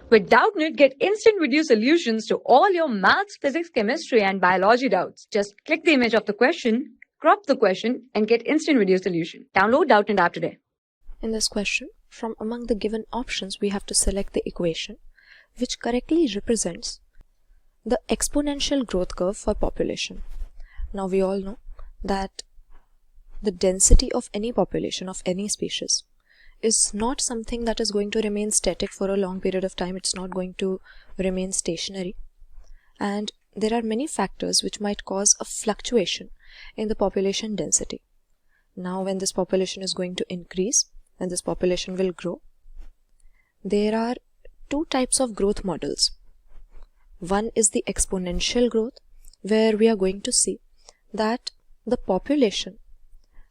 With Doubtnut, get instant video solutions to all your maths, physics, chemistry, and biology doubts. Just click the image of the question, crop the question, and get instant video solution. Download Doubtnut app today. In this question, from among the given options, we have to select the equation which correctly represents the exponential growth curve for population. Now we all know that the density of any population of any species is not something that is going to remain static for a long period of time. It's not going to remain stationary, and there are many factors which might cause a fluctuation in the population density. Now when this population is going to increase and this population will grow, there are two types of growth models. One is the exponential growth, where we are going to see that the population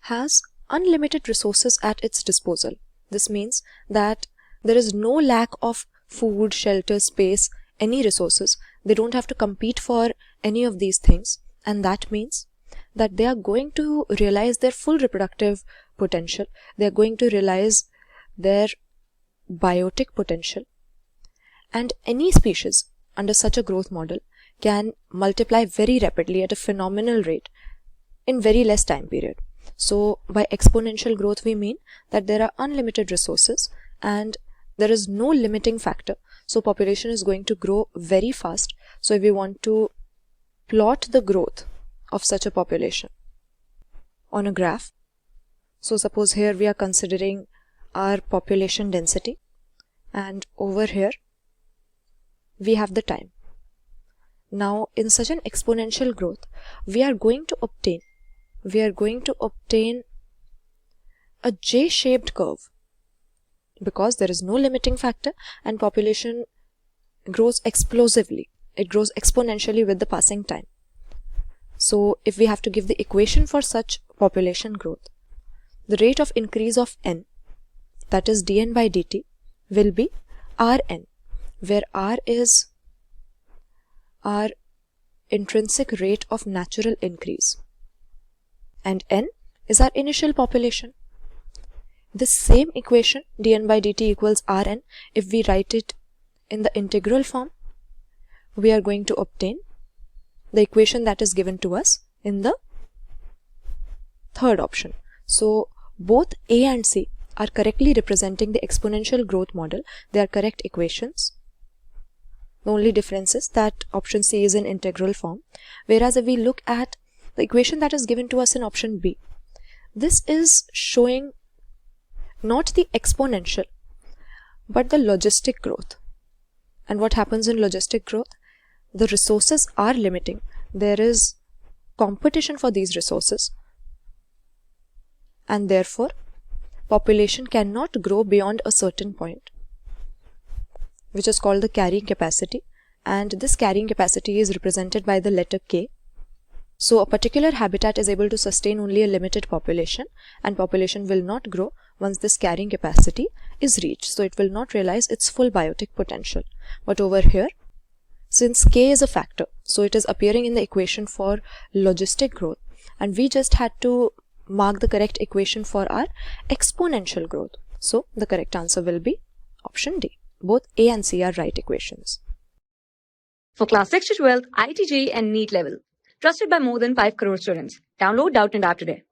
has unlimited resources at its disposal. This means that there is no lack of food, shelter, space, any resources. They don't have to compete for any of these things, and that means that they are going to realize their full reproductive potential. They are going to realize their biotic potential, and any species under such a growth model can multiply very rapidly at a phenomenal rate in very less time period. So by exponential growth we mean that there are unlimited resources and there is no limiting factor. So population is going to grow very fast. So if we want to plot the growth of such a population on a graph, so suppose here we are considering our population density, and over here we have the time. Now in such an exponential growth, we are going to obtain a J-shaped curve, because there is no limiting factor and population grows explosively. It grows exponentially with the passing time. So if we have to give the equation for such population growth, the rate of increase of n, that is dn by dt, will be Rn, where R is our intrinsic rate of natural increase and n is our initial population. This same equation, dn by dt equals Rn, if we write it in the integral form, we are going to obtain the equation that is given to us in the third option. So both A and C are correctly representing the exponential growth model. They are correct equations. The only difference is that option C is in integral form, whereas if we look at the equation that is given to us in option B, this is showing not the exponential but the logistic growth. And what happens in logistic growth? The resources are limiting. There is competition for these resources, and therefore population cannot grow beyond a certain point, which is called the carrying capacity, and this carrying capacity is represented by the letter K. So a particular habitat is able to sustain only a limited population, and population will not grow once this carrying capacity is reached. So it will not realize its full biotic potential. But over here, since K is a factor, so it is appearing in the equation for logistic growth, and we just had to mark the correct equation for our exponential growth. So the correct answer will be option D. Both A and C are right equations. For class 6 to 12, IIT JEE and NEET level. Trusted by more than 5 crore students. Download Doubtnut app today.